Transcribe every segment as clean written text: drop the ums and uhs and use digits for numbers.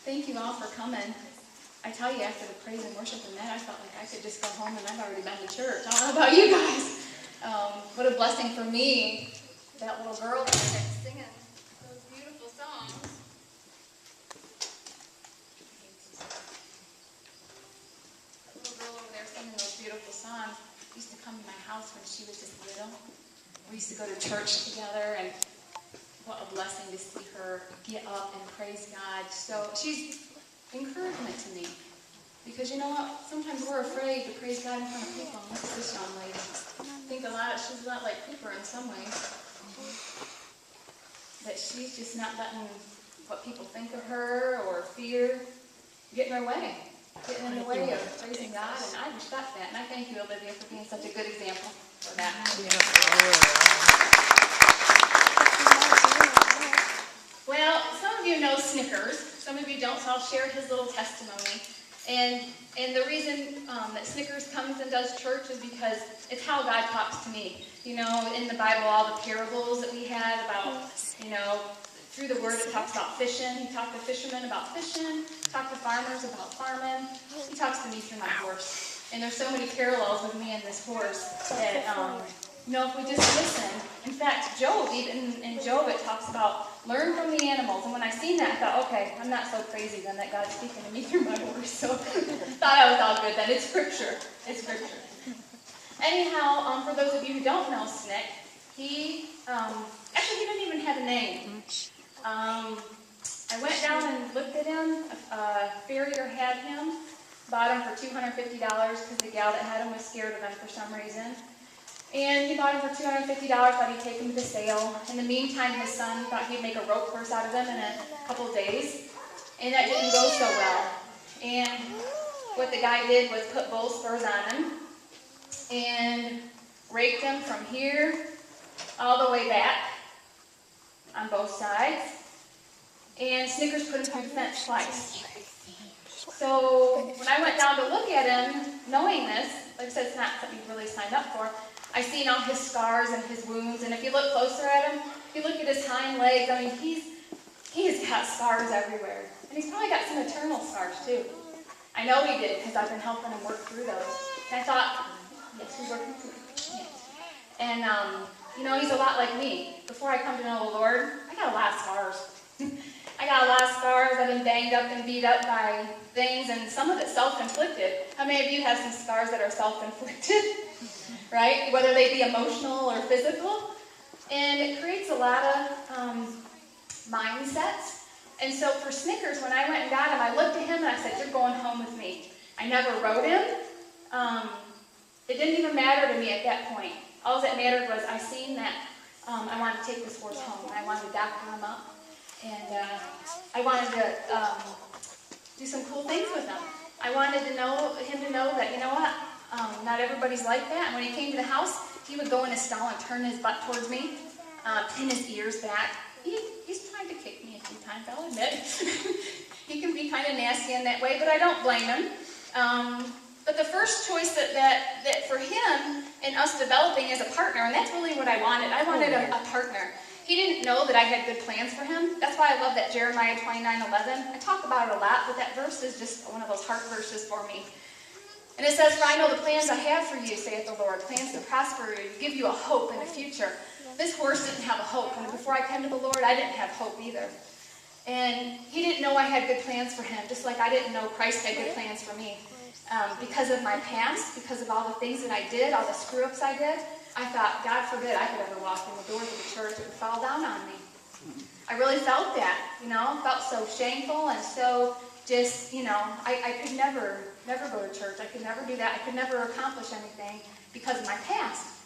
Thank you all for coming. I tell you, after the praise and worship and that, I felt like I could just go home and I've already been to church. I don't know about you guys. What a blessing for me, that little girl that was singing those beautiful songs. That little girl over there singing those beautiful songs used to come to my house when she was just little. We used to go to church together, and what a blessing to see her get up and praise God. So she's encouragement to me. Because you know what? Sometimes we're afraid to praise God in front of people. And look at this young lady. I think she's a lot like Cooper in some ways. That she's just not letting what people think of her or fear get in her way. Getting in the way of praising God. And I respect that. And I thank you, Olivia, for being such a good example for that. Well, some of you know Snickers. Some of you don't, so I'll share his little testimony. And the reason that Snickers comes and does church is because it's how God talks to me. You know, in the Bible, all the parables that we had about, you know, through the Word it talks about fishing. He talked to fishermen about fishing. Talked to farmers about farming. He talks to me through my horse. And there's so many parallels with me and this horse that, you know, if we just listen. In fact, Job, even in Job, it talks about learn from the animals. And when I seen that, I thought, okay, I'm not so crazy then that God's speaking to me through my horse. So thought I was all good then. It's scripture. It's scripture. Anyhow, for those of you who don't know Snick, he didn't even have a name. I went down and looked at him. A farrier had him. Bought him for $250 because the gal that had him was scared of him for some reason. And he bought him for $250, thought he'd take him to the sale. In the meantime, his son thought he'd make a rope course out of him in a couple of days. And that didn't go so well. And what the guy did was put bull spurs on him and raked him from here all the way back on both sides. And Snickers put him through the fence twice. So when I went down to look at him, knowing this, like I said, it's not something you really signed up for, I seen all his scars and his wounds, and if you look closer at him, if you look at his hind legs, I mean, he's got scars everywhere. And he's probably got some eternal scars, too. I know he did, because I've been helping him work through those. And I thought, yes, he's working through them. Yeah. And, you know, he's a lot like me. Before I come to know the Lord, I got a lot of scars. I got a lot of scars. I've been banged up and beat up by things, and some of it self-inflicted. How many of you have some scars that are self-inflicted? Right? Whether they be emotional or physical. And it creates a lot of mindsets. And so for Snickers, when I went and got him, I looked at him and I said, you're going home with me. I never rode him. It didn't even matter to me at that point. All that mattered was I seen that I wanted to take this horse home. I wanted to doctor him up. And I wanted to do some cool things with him. I wanted him to know that, you know what, not everybody's like that. And when he came to the house, he would go in his stall and turn his butt towards me, pin his ears back. He's trying to kick me a few times, I'll admit. He can be kind of nasty in that way, but I don't blame him. But the first choice that for him and us developing as a partner, and that's really what I wanted. I wanted a partner. He didn't know that I had good plans for him. That's why I love that Jeremiah 29:11. I talk about it a lot, but that verse is just one of those heart verses for me. And it says, for I know the plans I have for you, saith the Lord, plans to prosper you, to give you a hope in the future. This horse didn't have a hope, and before I came to the Lord, I didn't have hope either. And he didn't know I had good plans for him, just like I didn't know Christ had good plans for me. Because of my past, because of all the things that I did, all the screw-ups I did, I thought, God forbid I could ever walk in the doors of the church. It would fall down on me. I really felt that, you know, felt so shameful and so just, you know, I could never go to church. I could never do that. I could never accomplish anything because of my past.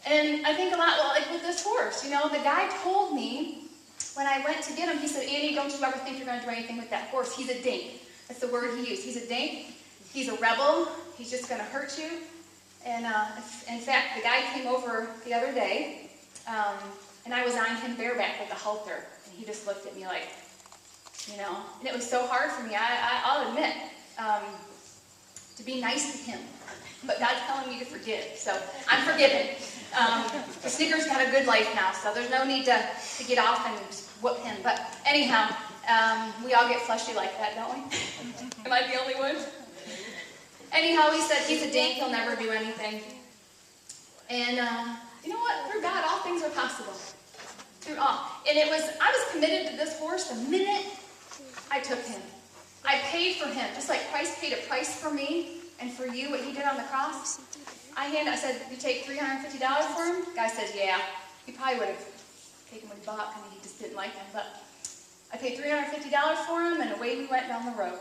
And I think a lot like with this horse, you know, the guy told me when I went to get him, he said, Annie, don't you ever think you're going to do anything with that horse. He's a dink. That's the word he used. He's a dink. He's a rebel. He's just going to hurt you. And in fact, the guy came over the other day, and I was on him bareback with a halter. And he just looked at me like, you know, and it was so hard for me, I'll admit, to be nice to him. But God's telling me to forgive, so I'm forgiven. Snickers got a good life now, so there's no need to get off and whoop him. But anyhow, We all get fleshy like that, don't we? Am I the only one? Anyhow, he said he's a dink, he'll never do anything. And you know what? Through God, all things are possible. Through all. And I was committed to this horse the minute I took him. I paid for him, just like Christ paid a price for me and for you, what he did on the cross. I said, you take $350 for him? The guy says, yeah. He probably would have taken what he bought because he just didn't like him. But I paid $350 for him, and away we went down the road.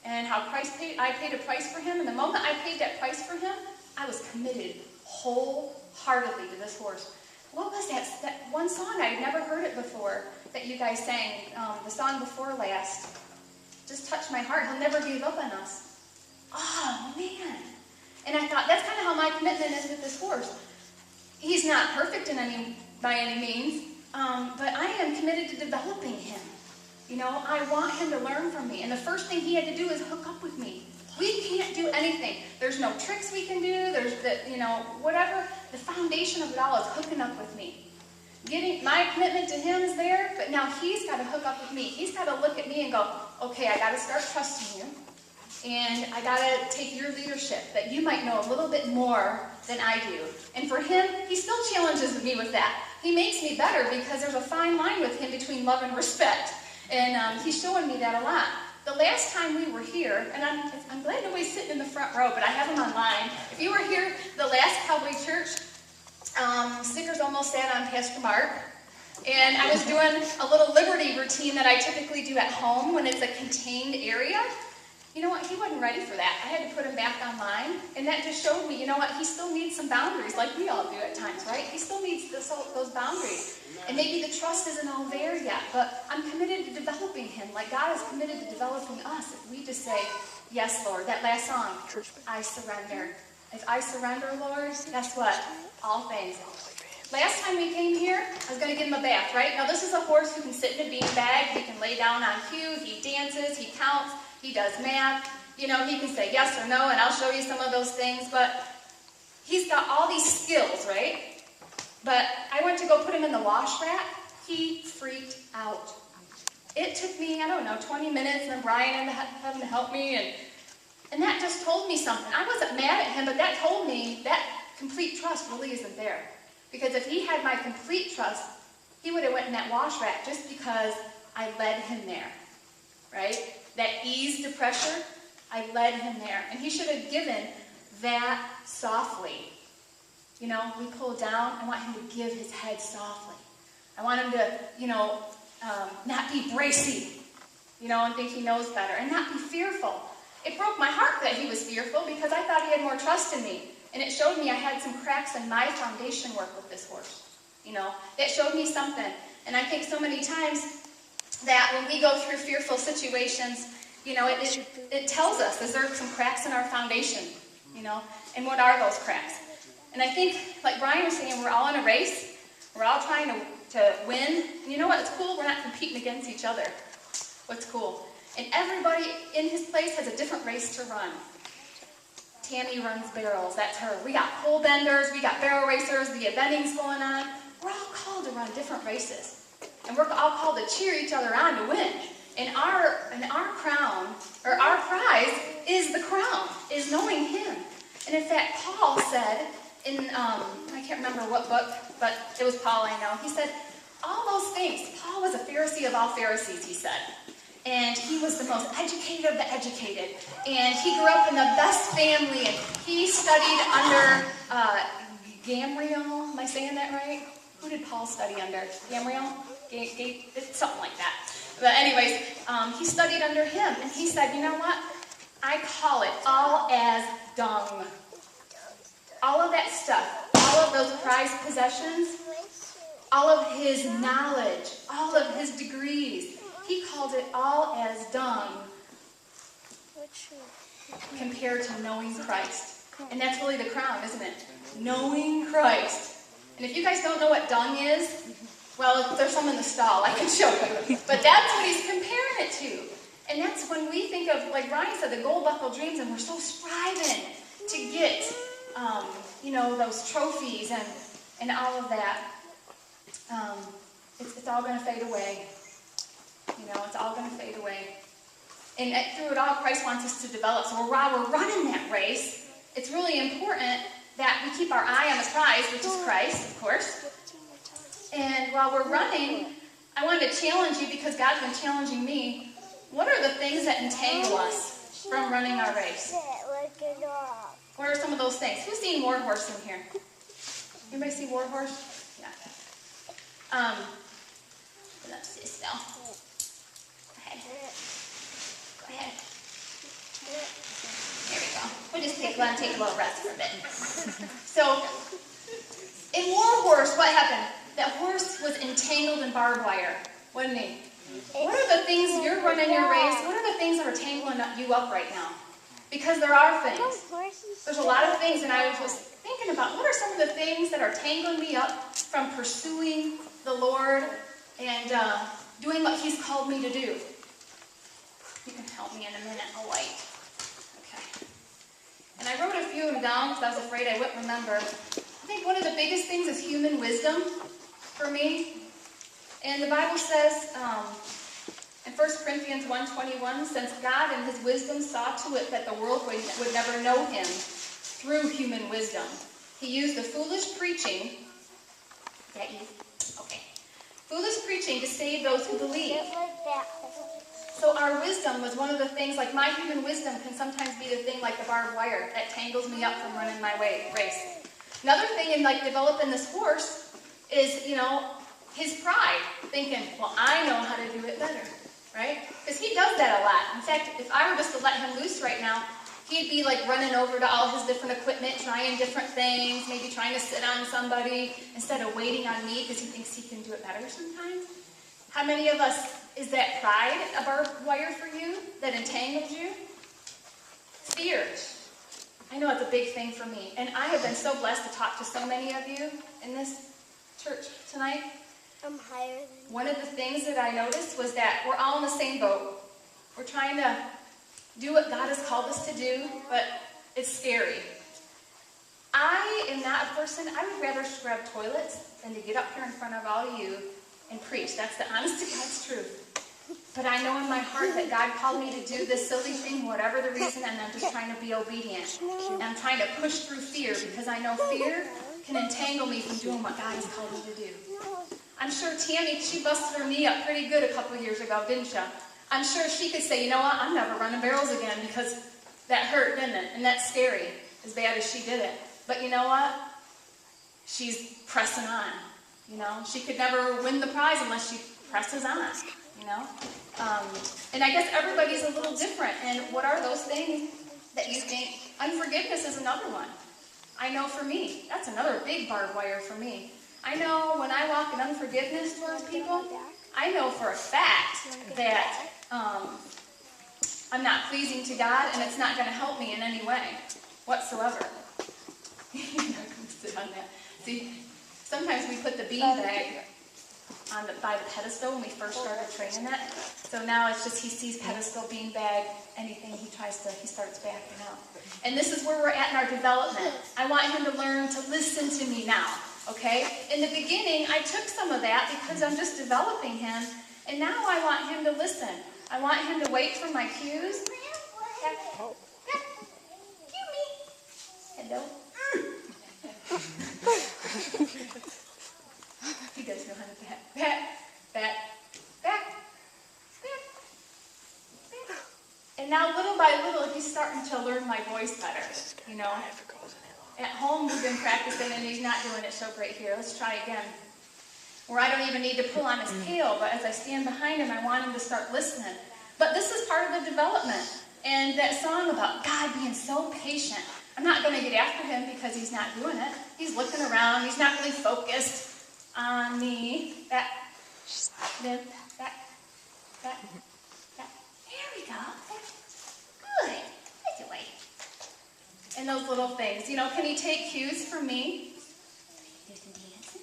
And I paid a price for him, and the moment I paid that price for him, I was committed wholeheartedly to this horse. What was that one song? I had never heard it before that you guys sang, the song before last. Just touched my heart. He'll never give up on us. Oh, man. And I thought, that's kind of how my commitment is with this horse. He's not perfect by any means, but I am committed to developing him. You know, I want him to learn from me. And the first thing he had to do is hook up with me. We can't do anything. There's no tricks we can do. There's whatever. The foundation of it all is hooking up with me. My commitment to him is there, but now he's got to hook up with me. He's got to look at me and go, okay, I got to start trusting you. And I got to take your leadership, that you might know a little bit more than I do. And for him, he still challenges me with that. He makes me better because there's a fine line with him between love and respect. And he's showing me that a lot. The last time we were here, and I'm glad nobody's sitting in the front row, but I have them online. If you were here the last Cowboy church, Snickers almost sat on Pastor Mark. And I was doing a little liberty routine that I typically do at home when it's a contained area. You know what? He wasn't ready for that. I had to put him back online. And that just showed me, you know what? He still needs some boundaries, like we all do at times, right? He still needs those boundaries. And maybe the trust isn't all there yet, but I'm committed to developing him, like God is committed to developing us. If we just say, yes, Lord. That last song, I surrender. If I surrender, Lord, guess what? All things. Last time we came here, I was going to give him a bath, right? Now, this is a horse who can sit in a beanbag. He can lay down on cue. He dances. He counts. He does math. You know, he can say yes or no, and I'll show you some of those things. But he's got all these skills, right? But I went to go put him in the wash rack. He freaked out. It took me, 20 minutes, and then Brian having to help me. And that just told me something. I wasn't mad at him, but that told me that complete trust really isn't there. Because if he had my complete trust, he would have went in that wash rack just because I led him there, right? That eased the pressure, I led him there. And he should have given that softly. You know, we pull down, I want him to give his head softly. I want him to, not be bracy, and think he knows better, and not be fearful. It broke my heart that he was fearful because I thought he had more trust in me. And it showed me I had some cracks in my foundation work with this horse. That showed me something. And I think so many times that when we go through fearful situations, it tells us, is there some cracks in our foundation? And what are those cracks? And I think, like Brian was saying, we're all in a race. We're all trying to win. And you know what? It's cool. We're not competing against each other. What's cool? And everybody in his place has a different race to run. Tammy runs barrels. That's her. We got pole benders. We got barrel racers. The eventing's going on. We're all called to run different races. And we're all called to cheer each other on to win. And our crown, or our prize, is the crown, is knowing him. And in fact, Paul said in, I can't remember what book, but it was Paul, I know. He said, all those things. Paul was a Pharisee of all Pharisees, he said. And he was the most educated of the educated. And he grew up in the best family. And he studied under Gamaliel. Am I saying that right? Who did Paul study under? Gamaliel? It's something like that. But anyways, he studied under him. And he said, you know what? I call it all as dung. All of that stuff, all of those prized possessions, all of his knowledge, all of his degrees, he called it all as dung compared to knowing Christ. And that's really the crown, isn't it? Knowing Christ. And if you guys don't know what dung is, well, there's some in the stall. I can show you. But that's what he's comparing it to. And that's when we think of, like Brian said, the gold buckle dreams, and we're so striving to get, those trophies and all of that. It's all going to fade away. It's all going to fade away. And through it all, Christ wants us to develop. So while we're running that race, it's really important that we keep our eye on the prize, which is Christ, of course. And while we're running, I wanted to challenge you, because God's been challenging me. What are the things that entangle us from running our race? What are some of those things? Who's seen War Horse in here? Anybody see War Horse? Yeah. Let's see, Stell. Go ahead. There we go. We'll just take a little rest for a bit. So, in War Horse, what happened? That horse was entangled in barbed wire, wasn't he? What are the things, you're running your race, what are the things that are tangling you up right now? Because there are things. There's a lot of things, and I was thinking about, what are some of the things that are tangling me up from pursuing the Lord and doing what He's called me to do? You can help me in a minute. I'll wait. Okay. And I wrote a few of them down because I was afraid I wouldn't remember. I think one of the biggest things is human wisdom for me. And the Bible says in 1 Corinthians 1:21, since God in His wisdom saw to it that the world would never know Him through human wisdom, He used the foolish preaching, foolish preaching to save those who believe. So our wisdom was one of the things, like my human wisdom can sometimes be the thing like the barbed wire that tangles me up from running my race. Another thing in like developing this horse is, his pride, thinking, well, I know how to do it better, right? Because he does that a lot. In fact, if I were just to let him loose right now, he'd be like running over to all his different equipment, trying different things, maybe trying to sit on somebody instead of waiting on me because he thinks he can do it better sometimes. How many of us, is that pride a barbed wire for you that entangles you? Fear. I know it's a big thing for me. And I have been so blessed to talk to so many of you in this church tonight. I'm higher than you. One of the things that I noticed was that we're all in the same boat. We're trying to do what God has called us to do, but it's scary. I am not a person, I would rather scrub toilets than to get up here in front of all of you and preach. That's the honest to God's truth. But I know in my heart that God called me to do this silly thing, whatever the reason, and I'm just trying to be obedient. And I'm trying to push through fear because I know fear can entangle me from doing what God has called me to do. I'm sure Tammy, she busted her knee up pretty good a couple years ago, didn't she? I'm sure she could say, you know what, I'm never running barrels again because that hurt, didn't it? And that's scary, as bad as she did it. But you know what? She's pressing on, She could never win the prize unless she presses on, And I guess everybody's a little different. And what are those things that you think? Unforgiveness is another one. I know for me, that's another big barbed wire for me. I know when I walk in unforgiveness towards people, I know for a fact that I'm not pleasing to God, and it's not going to help me in any way whatsoever. You're not going to sit on that. See, sometimes we put the beanbag by the pedestal when we first started training that. So now it's just he sees pedestal, beanbag, anything he starts backing out. And this is where we're at in our development. I want him to learn to listen to me now, okay? In the beginning, I took some of that because I'm just developing him, and now I want him to listen. I want him to wait for my cues. Hello. He does know how to back. And now little by little, he's starting to learn my voice better, At home, we've been practicing, and he's not doing it so great here. Let's try again. Where I don't even need to pull on his tail, but as I stand behind him, I want him to start listening. But this is part of the development. And that song about God being so patient, I'm not going to get after him because he's not doing it. He's looking around. He's not really focused on me. Back. There we go. Good. Take it away. And those little things. Can he take cues from me? Do some dancing.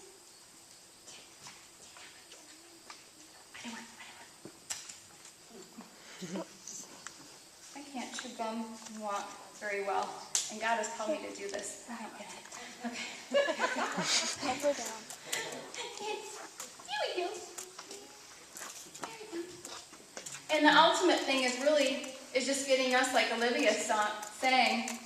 I can't chew gum and walk very well. And God has called me to do this. I don't get it. Okay. Upside down. Here we go. There we go. And the ultimate thing is just getting us, like Olivia sang,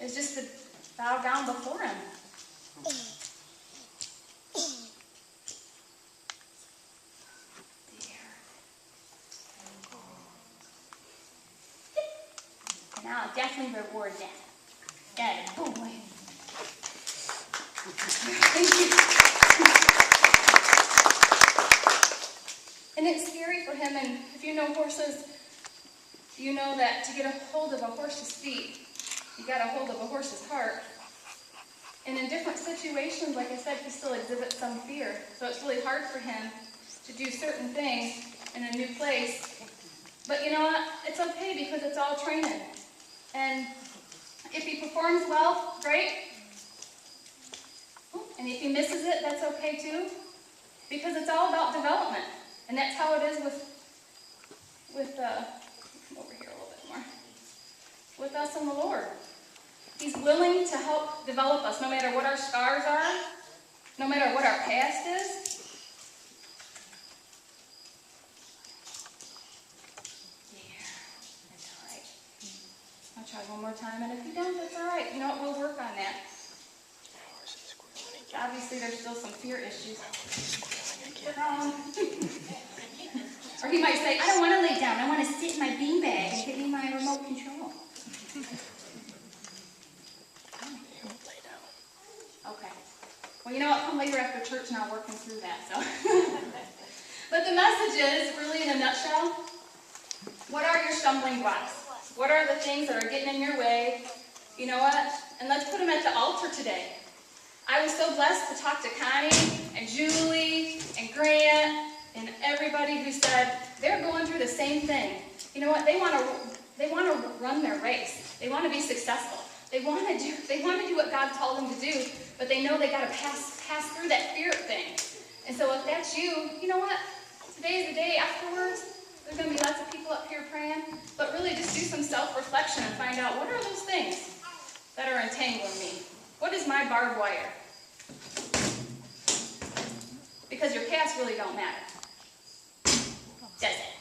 is just to bow down before him. Now I'll definitely reward that. That boy. Thank you. And it's scary for him, and if you know horses, you know that to get a hold of a horse's feet, you got a hold of a horse's heart. And in different situations, like I said, he still exhibits some fear. So it's really hard for him to do certain things in a new place. But you know what? It's okay because it's all training. And if he performs well, great. And if he misses it, that's okay too. Because it's all about development. And that's how it is with come over here a little bit more, with us and the Lord. He's willing to help develop us, no matter what our scars are, no matter what our past is. Yeah, that's all right. I'll try one more time, and if you don't, that's all right. You know what? We'll work on that. Obviously, there's still some fear issues. Or he might say, I don't want to lay down. I want to sit in my beanbag and give me my remote control. Okay. Well, you know what? Come later after church and I'll work him through that. So, but the message is, really in a nutshell, what are your stumbling blocks? What are the things that are getting in your way? You know what? And let's put them at the altar today. I was so blessed to talk to Connie and Julie and Grant and everybody who said they're going through the same thing. You know what? They want to run their race. They want to be successful. They want to do what God told them to do, but they know they got to pass through that fear thing. And so if that's you, you know what? Today's the day afterwards. There's going to be lots of people up here praying, but really just do some self-reflection and find out what are those things that are entangling me. What is my barbed wire? Because your past really don't matter. Does it?